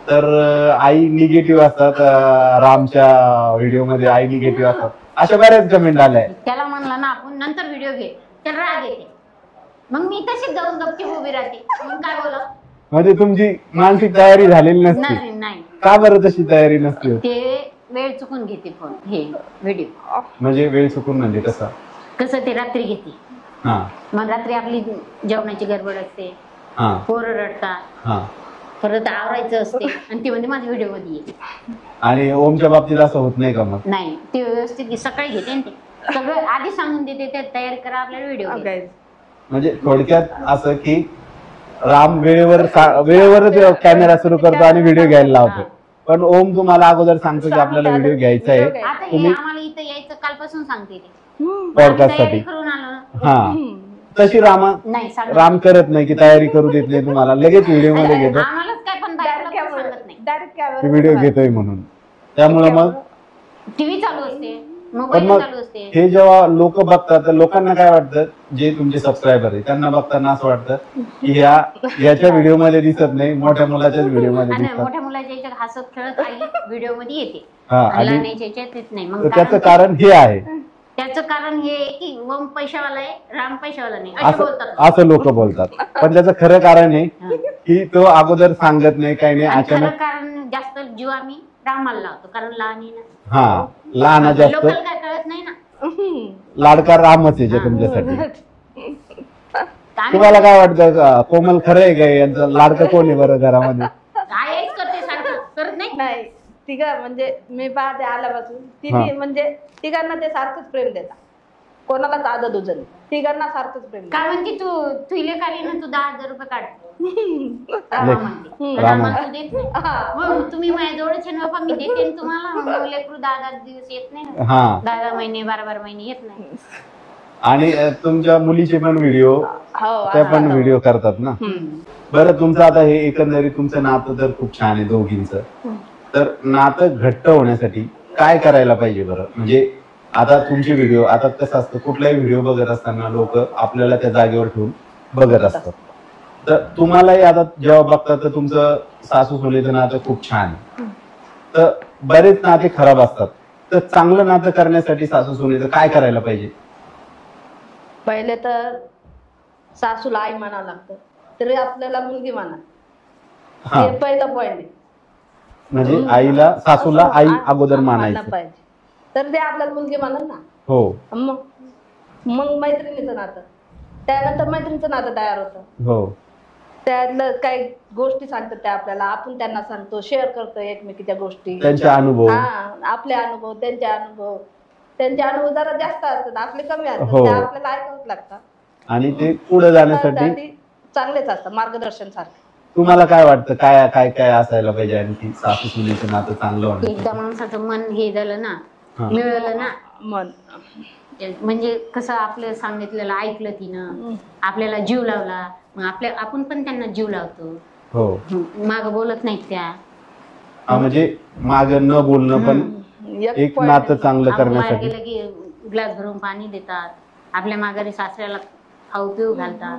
तर आई निगेटिव्ह असतात, रामच्या व्हिडिओ मध्ये आई निगेटिव्ह असतात, अशा बऱ्याच कमेंट आल्या. त्याला म्हणलं ना आपण नंतर व्हिडिओ घे, त्याला राग येते, मग मी तशीच जाऊन गपची उभी राहते, मग काय बोला. म्हणजे तुमची मानसिक तयारी झालेली नसते? नाही नाही, का बरं तशी तयारी नसते? ते वेळ चुकून घेते फोन हे व्हिडिओ. म्हणजे वेळ चुकून म्हणजे कसं ते रात्री घेते, मग रात्री आपली जेवणाची गडबड असते, पोरं रडतात, परत आवरायचं असते आणि ती म्हणजे माझ्या व्हिडिओ मध्ये येते. आणि ओमच्या बाबतीत असं होत नाही का? मग नाही, ते व्यवस्थित सकाळी घेते ते सगळं आधी सांगून देते, ते तयारी करा आपल्याला व्हिडिओ. म्हणजे थोडक्यात असं की राम वेळेवरच कॅमेरा सुरू करतो आणि व्हिडिओ घ्यायला लावतो, पण ओम तुम्हाला अगोदर सांगतो की आपल्याला व्हिडिओ घ्यायचा आहे. आता हे आम्हाला इथं यायचं कालपासून सांगते ते पॉडकास्ट साठी. करून आलो. हा, तशी राम करत नाही की तयारी करू देत नाही तुम्हाला, लगेच व्हिडिओ मध्ये घेतो, आम्हालाच काय पण सांगत नाही, डायरेक्ट व्हिडिओ घेतोय म्हणून. त्यामुळे मग टीव्ही चालू असते, पण मोबाईल मग चालू असते. हे जेव्हा लोक बघतात तर लोकांना काय वाटतं, जे तुमचे सबस्क्रायबर आहे त्यांना बघताना असं वाटतं की याच्या व्हिडिओ मध्ये दिसत नाही, मोठ्या मुलाच्याच व्हिडिओ मध्ये आणि दिसतात. मोठ्या मुलाच्या याच्यात हसत खेळत आई व्हिडिओ मध्ये येते, आणि लहानाच्या याच्यात येत नाही. मग त्याचं कारण हे आहे, त्याचं कारण हे आहे की ओम पैशावाला आहे, राम पैशावाला नाही, असं बोलतात. असं लोक बोलतात. पण त्याचं खरं कारण आहे की तो अगोदर सांगत नाही, काही नाही, आणि खरं अचानक. कारण जास्त जीव आम्ही रामाला लावतो, कारण लहान आहे ना. हा, लहान जास्त, लोकांना काय कळत नाही ना. लाडका रामच आहे जे तुमच्यासाठी. आम्ही तुम्हाला काय वाटतं कोमल, खरं आहे का यांचं लाडकं कोण आहे बरं घरामध्ये? आईच करते सारखं, करत नाही. नाही, तिघा म्हणजे मी पाहते आल्यापासून तिने म्हणजे तिघांना ते सारखंच प्रेम देतात, कोणालाच आदत उजल, तिघांना सारखंच प्रेम. काय म्हणते तू इले खाली ना, तू 10,000 रुपये काढ. तुम्ही माझ्या जवळच आहे ना बाबा, मी देते तुम्हाला. मग लेकरू 10 दिवस येत नाही, 10 महिने 12 महिने येत नाही. आणि तुमच्या मुलीचे पण व्हिडिओ, त्या पण व्हिडिओ करतात ना. बरं, तुमचं आता हे एकंदरीत तुमचं नातं तर खूप छान आहे दोघींचं, तर नातं घट्ट होण्यासाठी काय करायला पाहिजे बरं? म्हणजे आता तुमचे व्हिडिओ, आता कसं असतं, कुठलाही व्हिडिओ बघत असताना लोक आपल्याला त्या जागेवर ठेवून बघत असतात, तर तुम्हालाही आता जेव्हा बघतात तर तुमचं सासू सुनेचं नातं खूप छान आहे, तर बरेच नाते खराब असतात, तर चांगलं नातं करण्यासाठी सासू सुनेचं काय करायला पाहिजे? पहिले तर सासूला आई म्हणावं लागतं, तरी आपल्याला मुलगी म्हणा, हे पहिलं पॉइंट आहे. म्हणजे आईला, सासूला आई अगोदर मानायचं पाहिजे, तर ते आपल्याला मुलगी म्हणाल ना. हो, मग मैत्रिणीचं नातं, त्यानंतर मैत्रिणीचं नातं तयार होतं. हो, त्यातलं काही गोष्टी सांगतात त्या आपल्याला, आपण त्यांना सांगतो, शेअर करतो एकमेकीच्या गोष्टी, त्यांचे अनुभव, आपले अनुभव, त्यांचे अनुभव जरा जास्त असतात, आपले कमी असतात, हो. ते आपल्याला ऐकावंच लागतात आणि ते पुढे जाण्यासाठी चांगलेच असतात, मार्गदर्शन सारखे. तुम्हाला काय वाटतं, काय काय काय असायला पाहिजे आणखी सासू सुनेचं नातं चांगलं होण्यासाठी? एकदा माणसाचं मन हे झालं ना, मिळवलं ना मन, म्हणजे कसं आपलं सांगितलेलं ऐकलं तिनं, आपल्याला जीव लावला, मग आपण पण त्यांना जीव लावतो. हो, माग बोलत नाहीत त्या, म्हणजे माग न बोलणं पण एक नातं चांगलं करण्यासाठी. गेलं की ग्लास भरून पाणी देतात, आपल्या माघारी सासऱ्याला खाऊ पिऊ घालतात,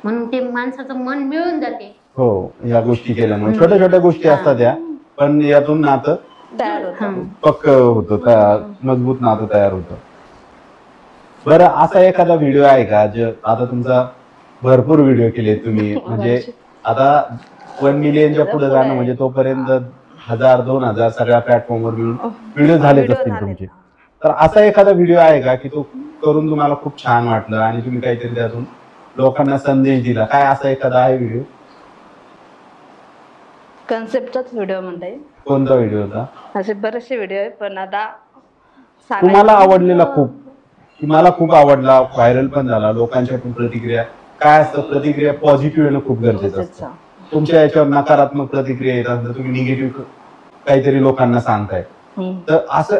म्हणून ते माणसाचं मन मिळून जाते. हो, या गोष्टी केल्यामुळे छोट्या छोट्या गोष्टी असतात या, पण यातून नातं पक्क होतं, मजबूत नातं तयार होतं. बरं, असा एखादा व्हिडिओ आहे का जो, आता तुमचा भरपूर व्हिडिओ केले तुम्ही, म्हणजे आता 1 मिलियनच्या पुढे जाणं म्हणजे तोपर्यंत 1000-2000 सगळ्या प्लॅटफॉर्मवर मिळून व्हिडिओ झालेच असतील तुमचे, तर असा एखादा व्हिडिओ आहे का की तो करून तुम्हाला खूप छान वाटलं आणि तुम्ही काहीतरी त्यातून लोकांना संदेश दिला? काय असा एखादा आहे व्हिडिओ? कन्सेप्टचाच व्हिडिओ म्हणता येईल. कोणता व्हिडिओ होता? असे बरेचसे व्हिडिओ आहे, पण आता तुम्हाला आवडलेला खूप, मला खूप आवडला, व्हायरल पण झाला, लोकांच्या पण प्रतिक्रिया काय असतं, प्रतिक्रिया पॉझिटिव्ह येणं खूप गरजेचं असतं. तुमच्या याच्यावर नकारात्मक प्रतिक्रिया येत असतात, तुम्ही निगेटिव्ह काहीतरी लोकांना सांगताय, तर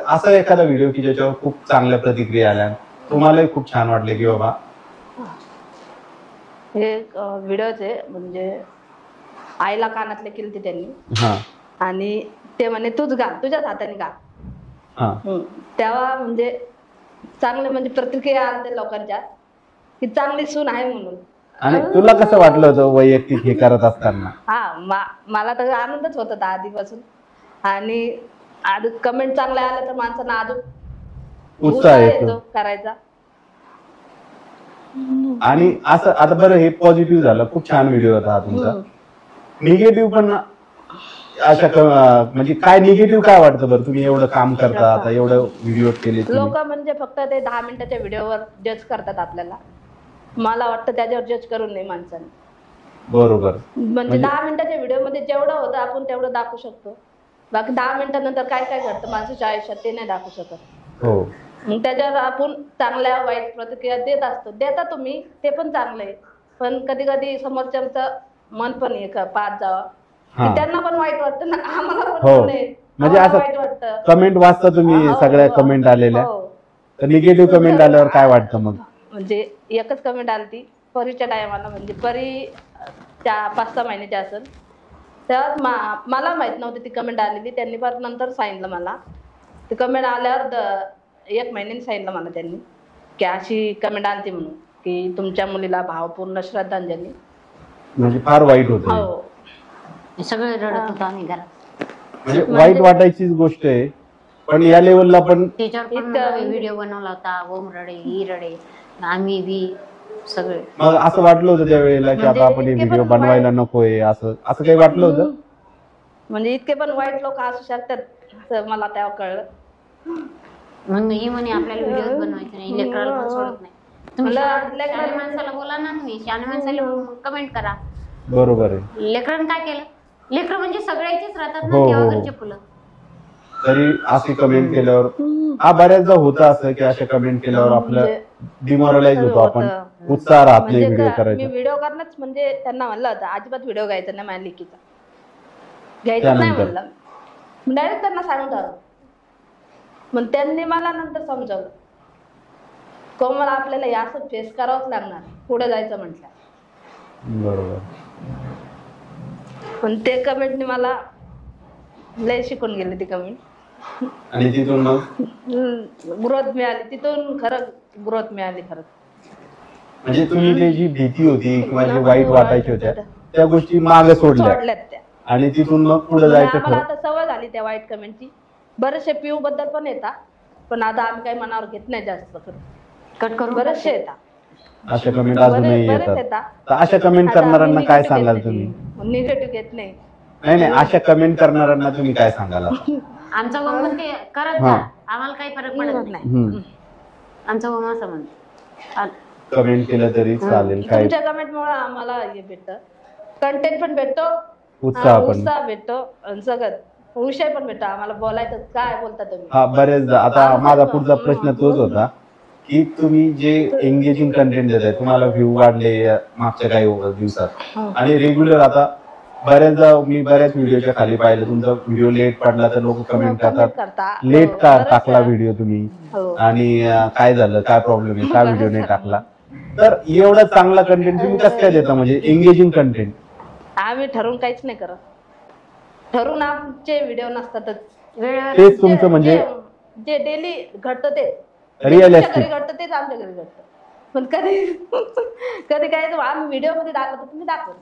असं एखादा व्हिडिओ की ज्याच्यावर खूप चांगल्या प्रतिक्रिया आल्या, तुम्हालाही खूप छान वाटले की बाबा हे व्हिडिओचे म्हणजे आईला कानातले केलते त्यांनी आणि ते म्हणे तूच गा, तुझ्याच हाताने गा. तेव्हा म्हणजे चांगले म्हणजे प्रतिक्रिया आल्या लोकांच्या की चांगली सून आहे म्हणून. आणि तुला कसं वाटलं होतं वैयक्तिक हे करत असताना? मला तर आनंदच होत होता आधीपासून. आणि कमेंट चांगल्या आल्या तर माणसांना अजून उत्साह येतो करायचा. आणि असं आता बरं, हे पॉझिटिव्ह झालं, खूप छान व्हिडिओ होता हा तुमचा. निगेटिव्ह पण अशा म्हणजे काय निगेटिव्ह काय वाटतं बरं? तुम्ही एवढं काम करता, आता एवढं व्हिडिओ केले, लोक म्हणजे फक्त ते 10 मिनिटाच्या व्हिडिओवर जज करतात आपल्याला. मला वाटतं त्याच्यावर जज करून नाही माणसाने. बरोबर. म्हणजे 10 मिनिटाच्या व्हिडिओ मध्ये जेवढं होतं आपण तेवढं दाखवू शकतो. बाकी 10 मिनिटानंतर काय काय घडतं माणसाच्या आयुष्यात ते नाही दाखवू शकत. हो. मग त्याच्यावर आपण चांगल्या वाईट प्रतिक्रिया देत असतो. देता तुम्ही, ते पण चांगलं आहे. पण कधी कधी समोरच्याचं मन पण पाहत जावं. त्यांना पण वाईट वाटतं ना, आम्हाला पण म्हणजे असं वाईट वाटतं. कमेंट वाचता तुम्ही सगळ्या कमेंट आलेल्या, तर निगेटिव्ह कमेंट आल्यावर काय वाटतं मग? म्हणजे एकच कमेंट आली परीच्या टायमाला, म्हणजे परी 5-6 महिन्याची असेल तेव्हा मला माहित नव्हती ती कमेंट आलेली. त्यांनी परत नंतर सांगितलं मला. ती कमेंट आल्यावर 1 महिन्याने सांगितलं मला त्यांनी की अशी कमेंट आली म्हणून की तुमच्या मुलीला भावपूर्ण श्रद्धांजली. म्हणजे फार वाईट होतं. हो, सगळे रडत होतो आम्ही घरात. म्हणजे वाईट वाटायचीच गोष्ट आहे, पण या लेवलला पण त्याच्यावर पण व्हिडिओ बनवला होता. ओम रडे, ही रडे, आम्ही बी सगळे. मग असं वाटलं होतं त्या वेळेला की आता आपण हे व्हिडिओ बनवायला नकोय, असं काही वाटलं होतं? म्हणजे इतके पण वाईट लोक असू शकतात मला तेव्हा कळलं. मग ही म्हणे आपल्याला व्हिडिओ बनवायचे नाही, लेकराला पण सोडत नाही. तुम्ही शहाण्या माणसाला बोला ना, तुम्ही शहाण्या माणसाला कमेंट करा. बरोबर आहे. लेकरांनी काय केलं? लेकर म्हणजे सगळ्याचीच राहतात ना, देवाघरचे फुलं. तरी अशी कमेंट केल्यावर बऱ्याचदा होतं असं की अशा कमेंट केल्यावर आपलं डिमोरलाइज होतो, आपण उत्साह राहत नाही व्हिडिओ करायचा. मी व्हिडिओ करणंच म्हणजे त्यांना म्हणलं होतं अजिबात व्हिडिओ घ्यायचा नाही माझ्या लेकीचा, घ्यायचा नाही म्हणलं. डायरेक्ट त्यांना सांगून ठरवलं. मग त्यांनी मला नंतर समजावलं कोमल आपल्याला हे असं फेस करावंच लागणार पुढे जायचं म्हटलं. बरोबर. पण ते कमेंटने मला लय शिकून गेले ती कमेंट. आणि तिथून मग ग्रोथ मिळाली, तिथून खरं ग्रोथ मिळाली खरं. म्हणजे तुम्ही ते जी भीती होती किंवा जे वाईट वाटायच्या होत्या त्या गोष्टी मागे सोडल्यात त्या, आणि तिथून मग पुढे जायचं. मला आता सवय झाली त्या वाईट कमेंटची. बरेचसे पिऊ बद्दल पण येतात, पण आता आम्ही काही मनावर घेत नाही जास्त करून. कट करून बरेचसे येतात अशा कमेंट अजूनही येतात. तर अशा कमेंट करणाऱ्यांना काय सांगाल तुम्ही? निगेटिव्ह घेत नाही. नाही, अशा कमेंट करणाऱ्यांना तुम्ही काय सांगाल? आमचा भाऊ म्हणते करत जा, आम्हाला काही फरक पडत नाही. आमचा भाऊ असं म्हणतो कमेंट केलं तरी चालेल. तुमच्या कमेंटमुळे आम्हाला हे भेटतं, कंटेंट पण भेटतो, उत्साह भेटतो, सगळं विषय पण भेटतो आम्हाला बोलायचं. काय बोलता तुम्ही? बरेचदा आता माझा पुढचा प्रश्न तोच होता की तुम्ही जे एंगेजिंग कंटेंट देताय, तुम्हाला व्ह्यू वाढले मागच्या काही दिवसात, आणि रेग्युलर आता बऱ्याचदा मी बऱ्याच व्हिडिओच्या खाली पाहिलं तुमचा व्हिडिओ लेट पडला तर लोक कमेंट करतात लेट का टाकला व्हिडिओ तुम्ही, आणि काय झालं, काय प्रॉब्लेम आहे, का व्हिडिओ नाही टाकला. तर एवढा चांगला कंटेंट तुम्ही कसं काय देता? म्हणजे एंगेजिंग कंटेंट आम्ही ठरवून काहीच नाही करत. ठरवून आमचे व्हिडिओ नसतातच. तेच तुमचं म्हणजे जे डेली घडतं ते रिअलिस्टिक घडतं तेच आमच्या घरी घडतं. पण कधी कधी काय आम्ही व्हिडिओ मध्ये दाखवतो, तुम्ही दाखवतो,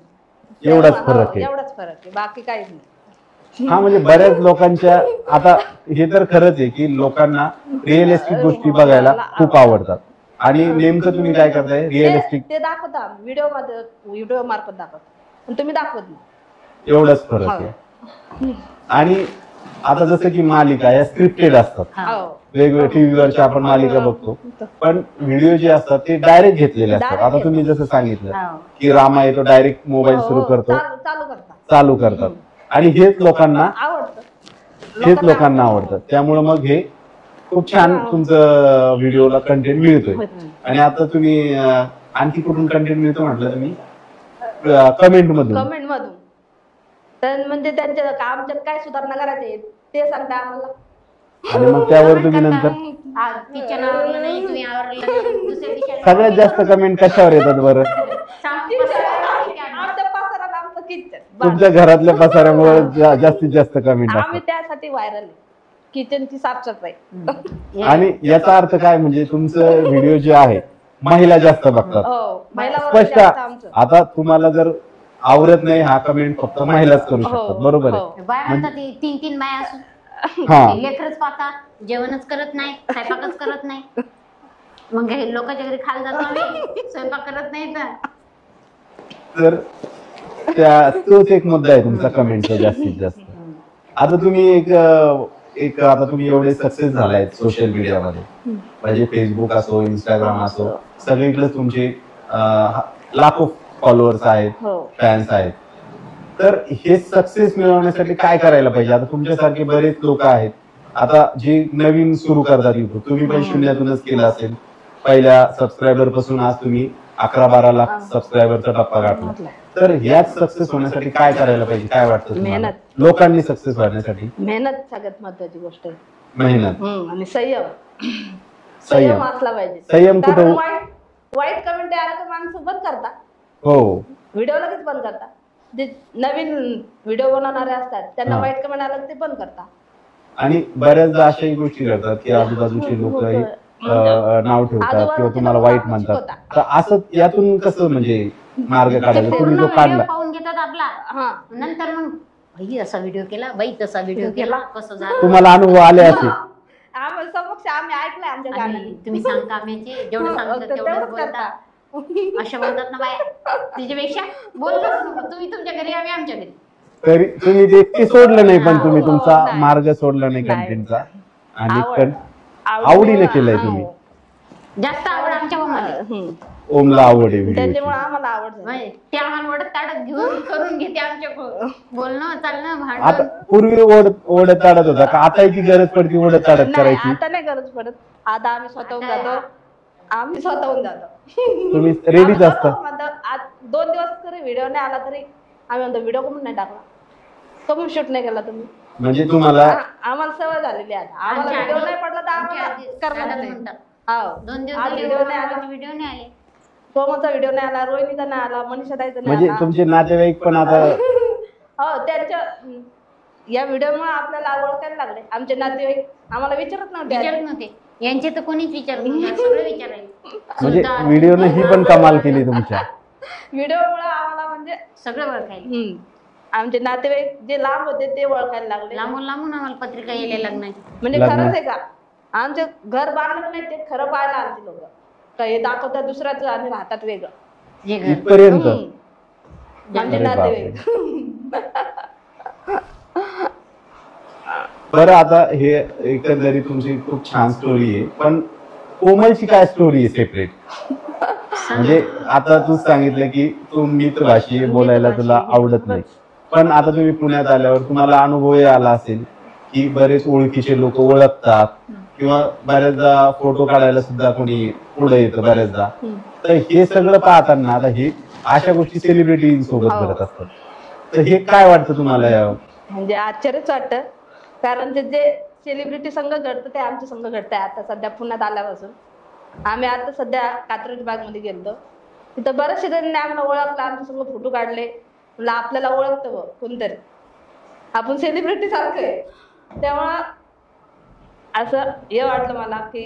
एवढाच फरक आहे. एवढाच फरक आहे, बाकी काहीच नाही. म्हणजे बऱ्याच लोकांच्या आता हे तर खरंच आहे की लोकांना रिअलिस्टिक गोष्टी बघायला खूप आवडतात, आणि नेमकं तुम्ही काय करताय? रिअलिस्टिक ते दाखवता व्हिडिओ मध्ये, व्हिडिओ मार्फत दाखवता, पण तुम्ही दाखवत नाही. एवढाच फरक आहे. आणि आता जसं की मालिका या स्क्रिप्टेड असतात, वेगवेगळ्या टीव्हीवरच्या आपण मालिका बघतो, पण व्हिडिओ जे असतात ते डायरेक्ट घेतलेले असतात. आता तुम्ही जसं सांगितलं की रामा येतो डायरेक्ट मोबाईल सुरू करतो, चालू करतात, आणि हेच लोकांना आवडतं. त्यामुळे मग हे खूप छान तुमचं व्हिडिओला कंटेंट मिळतोय. आणि आता तुम्ही आणखी कुठून कंटेंट मिळतो म्हटलं तुम्ही? कमेंट मधून. कमेंट मधून. तर म्हणजे त्यांच्या आमच्यात काय सुधारणा करायची ते सांगता आम्हाला. आणि मग त्यावर तुम्ही नंतर किचन आवरलं नाही, तुम्ही आवरलं नाही, दुसऱ्या दिवशी सगळ्यात जास्त कमेंट कशावर येतात बरं? आमच्या पसाराला आमचं किचन. तुमच्या घरातल्या पसाऱ्यामुळे जास्तीत जास्त कमेंट आम्ही असतात. त्यासाठी व्हायरल आहे, किचनची साफसफाई. आणि याचा अर्थ काय म्हणजे तुमचं व्हिडिओ जे आहे महिला जास्त बघतात. हो, महिला वर्ग स्पष्ट. जास्त आमचं. आता तुम्हाला जर आवडत नाही हा कमेंट फक्त महिलाच करू हो, शकतात, बरोबर आहे? हो. बाय म्हणतात ते 3-3 बाया असून हा. लेकरच पाहतात, जेवणच करत नाही, स्वयंपाकच करत नाही. मग हे लोकांच्या घरी खायला जातो आम्ही, स्वयंपाक करत नाही तर तोच एक मुद्दा आहे तुमचा कमेंटचा जास्तीत जास्त. आता तुम्ही एक आता तुम्ही एवढे सक्सेस झालाय सोशल मीडियामध्ये, म्हणजे फेसबुक असो, इंस्टाग्राम असो, सगळीकडे तुमचे लाखो फॉलोअर्स आहेत, हो. फॅन्स आहेत. तर हे सक्सेस मिळवण्यासाठी काय करायला पाहिजे? आता तुमच्यासारखे बरेच लोक आहेत आता जे नवीन सुरू करतात युट्यूब. तुम्ही पण शून्यातूनच केलं असेल. पहिल्या सबस्क्रायबर पासून आज तुम्ही 11-12 लाख सबस्क्रायबरचा टप्पा गाठला. तर याच सक्सेस होण्यासाठी काय करायला पाहिजे? काय वाटतं तुम्हाला? मेहनत. लोकांनी सक्सेस होण्यासाठी मेहनत सगळ्यात महत्वाची गोष्ट आहे. मेहनत, आणि संयम. संयम. संयम असला पाहिजे. संयम कारण कुठं? वाईट कमेंट आला तर माणसं बंद करतात, हो. व्हिडिओ लगेच बंद करतात. जे नवीन व्हिडिओ बनवणारे असतात त्यांना हा. वाईट कमेंट आलं ते बंद करतात. आणि बऱ्याचदा अशाही गोष्टी घडतात की आजूबाजूचे लोक नाव ठेवतात किंवा तुम्हाला वाईट म्हणतात. तर असं यातून कसं म्हणजे मार्ग काढायचा? तुम्ही पूर्ण जो व्हिडिओ काढला पाहून घेतात आपला, हा. नंतर मग बाई असा व्हिडिओ केला, बाई तसा व्हिडिओ केला, कसं झालं. तुम्हाला अनुभव आले असेल. आम्हाला समक्ष आम्ही ऐकलंय आमच्या आणि गाण्याने. तुम्ही सांगता आम्याचे जेवढं सांगतात तेवढं तेवढंच बोलता. करता. अशा बोलतात ना बाया, त्याच्यापेक्षा बोलतच नको. तुम्ही तुमच्या घरी, आम्ही आमच्या घरी. तरी तुम्ही ते सोडलं नाही, पण तुम्ही हो, तुमचा नाही. मार्ग सोडला नाही नाही. कंटेंटचा. आणि आवड. आवडीने केलंय तुम्ही. हो. जास्त आवड आमच्या ओमाला. ओमला आवड आहे व्हिडिओ. त्यांच्यामुळे आम्हाला आवड झाली. म्हणजे ते आम्हाला ओढत ताडत घेऊन करून घेते आमच्या बोलणं चालणं आता भांडण. पूर्वी ओढत ताडत होता का? आता ती गरज पडते ओढत ताडत नाही, करायची? आता नाही गरज पडत. आता आम्ही स्वतःहून जातो. आम्ही स्वतःहून जातो. तुम्ही रेडीच असता? आज 2 दिवस तरी व्हिडिओ नाही आला तरी आम्ही म्हणतो व्हिडिओ कमून नाही टाकला, कमून शूट नाही केला तुम्ही. म्हणजे तुम्हाला आम्हाला सवय झालेली आहे. आम्हाला व्हिडिओ नाही पडला तर आम्हाला करणार नाही. हो. 2 दिवस आज व्हिडिओ नाही आला, व्हिडिओ नाही आले. सोमाचा व्हिडिओ नाही आला, रोहिणीचा नाही आला, मनीषा ताईचा नाही म्हणजे आला. तुमचे नातेवाईक पण आता हो, त्यांच्या या व्हिडिओमुळे आपल्याला ओळखायला लागले. आमचे नातेवाईक आम्हाला विचारत नव्हते. विचारत नव्हते, यांचे तर कोणीच विचारत नव्हते, सगळे विचारायचे. म्हणजे सुलतान, व्हिडिओने ही पण कमाल केली तुमच्या. व्हिडिओमुळे आम्हाला म्हणजे सगळे ओळखायले. आमचे नातेवाईक जे लांब होते ते ओळखायला लागले. लांबून लांबून आम्हाला पत्रिका यायला लग्नाची. म्हणजे लग्न. खरंच आहे का? आमचे घर बांधलं नाही ते खरं पाहायला आलते लोक. काही दाखवतात दुसऱ्याचं आणि राहतात वेगळं. हे घर इथपर्यंत आमचे अरे नातेवाईक. बरं, आता हे एकंदरीत तुमची खूप छान स्टोरी आहे, पण कोमलची काय स्टोरी आहे सेपरेट? म्हणजे आता तूच सांगितलं की तू मित्रभाषी बोलायला तुला आवडत नाही, पण आता तुम्ही पुण्यात आल्यावर तुम्हाला अनुभवही आला असेल की बरेच ओळखीचे लोक ओळखतात किंवा बऱ्याचदा फोटो काढायला सुद्धा कोणी पुढे येतं बऱ्याचदा. तर हे सगळं पाहताना आता हे अशा गोष्टी सेलिब्रिटी सोबत करत असतात. तर हे काय वाटतं तुम्हाला? म्हणजे आश्चर्यच वाटतं, कारण ते जे सेलिब्रिटी संघ घडतं ते आमच्या संघ घडतंय आता सध्या पुण्यात आल्यापासून. आम्ही आता सध्या कात्रज बाग मध्ये गेलो, तिथं बऱ्याचशा जणांनी आम्हाला ओळखलं, आमच्या संघ फोटो काढले. म्हणलं आपल्याला ओळखतं बघ कोणतरी, आपण सेलिब्रिटी सारखं आहे. तेव्हा असं हे वाटलं मला की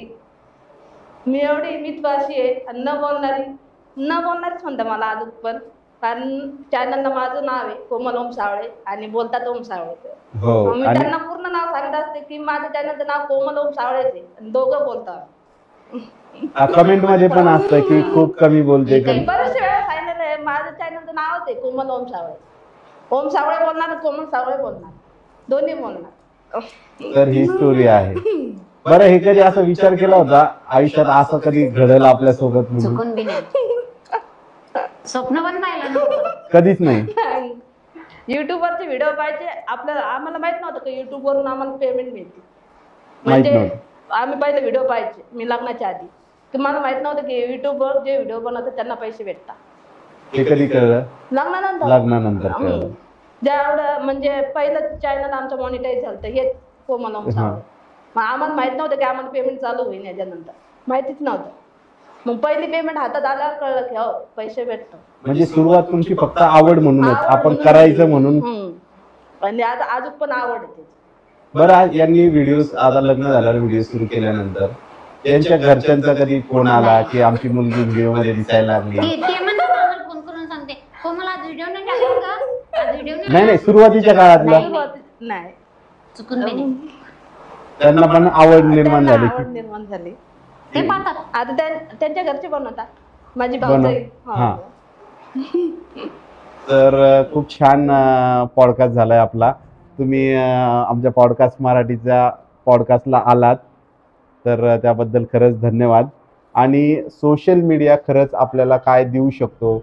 मी एवढी मितभाषी आहे आणि न बोलणारीच म्हणतं मला अजून पण. कारण चॅनलला माझं नाव आहे कोमल ओम सावळे आणि बोलतात ओम सावळे. हो, मी आणि त्यांना पूर्ण नाव सांगत असते की माझ्या चॅनलचं नाव कोमल ओम सावळेच आहे आणि दोघं बोलतात. कमेंट मध्ये पण असतं की खूप कमी बोलते. बरेचशे वेळा सांगितलं आहे माझं चॅनलचं नावच आहे कोमल ओम सावळे. ओम सावळे बोलणार, कोमल सावळे बोलणार, दोन्ही बोलणार. तर ही स्टोरी आहे. बरं, हे कधी असा विचार केला होता आयुष्यात असं कधी घडेल आपल्या सोबत म्हणून? चुकून बी नाही, स्वप्न पण पाहिलं नव्हतं. कधीच नाही. युट्यूबवरचे व्हिडिओ पाहायचे आम्हाला माहित नव्हतं की युट्यूब वरून आम्हाला पेमेंट मिळते. माहित म्हणजे नव्हतं. आम्ही पहिले व्हिडिओ पाहायचे मी लग्नाच्या आधी. तुम्हाला माहित नव्हतं की युट्यूबवर जे व्हिडिओ बनवतात त्यांना पैसे भेटतात. ते कधी कळलं? लग्नानंतर लग्नानंतर कळलं. ज्या एवढं म्हणजे पहिलं चॅनल आमचं मॉनिटाईज झालं हेच कोमल ओम सावळे. मग आम्हाला माहित नव्हतं की आम्हाला पेमेंट चालू होईल याच्यानंतर, माहितीच नव्हतं. मग पहिली पेमेंट हातात आल्यावर कळलं की हो पैसे भेटतो. म्हणजे सुरुवात तुमची फक्त आवड म्हणूनच, आपण करायचं म्हणून. आणि आता अजून पण आवड आहे. बरं, आज यांनी व्हिडिओ, आता लग्न झाल्यावर व्हिडिओ सुरू केल्यानंतर त्यांच्या घरच्यांचा कधी फोन आला की आमची मुलगी व्हिडिओ मध्ये दिसायला लागली? ते म्हणतात आम्हाला फोन करून सांगते, हो मला आज व्हिडिओ नाही टाकला का, आज व्हिडिओ नाही, सुरुवातीच्या काळातला नाही, चुकून बी नाही. त्यांना पण आवड निर्माण झाली की? आवड निर्माण झाली. ते पाहतात. आता त्यांच्या घरचे बनवतात. माझी भाऊजाई. हा. तर खूप छान पॉडकास्ट झालाय आपला. तुम्ही आमच्या पॉडकास्ट मराठीच्या पॉडकास्टला आलात तर त्याबद्दल खरंच धन्यवाद. आणि सोशल मीडिया खरंच आपल्याला काय देऊ शकतो,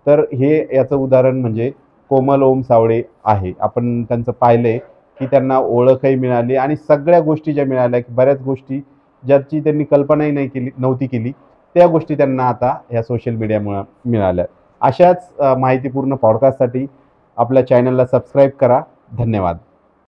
तर हे याचं उदाहरण म्हणजे कोमल ओम सावळे आहे. आपण त्यांचं पाहिलंय की त्यांना ओळखही मिळाली आणि सगळ्या गोष्टी ज्या मिळाल्या, की बऱ्याच गोष्टी ज्याची त्यांनी कल्पनाही नव्हती केली, त्या गोष्टी त्यांना आता ह्या सोशल मीडियामुळे मिळाल्या. अशाच माहितीपूर्ण पॉडकास्टसाठी आपल्या चॅनलला सबस्क्राईब करा. धन्यवाद.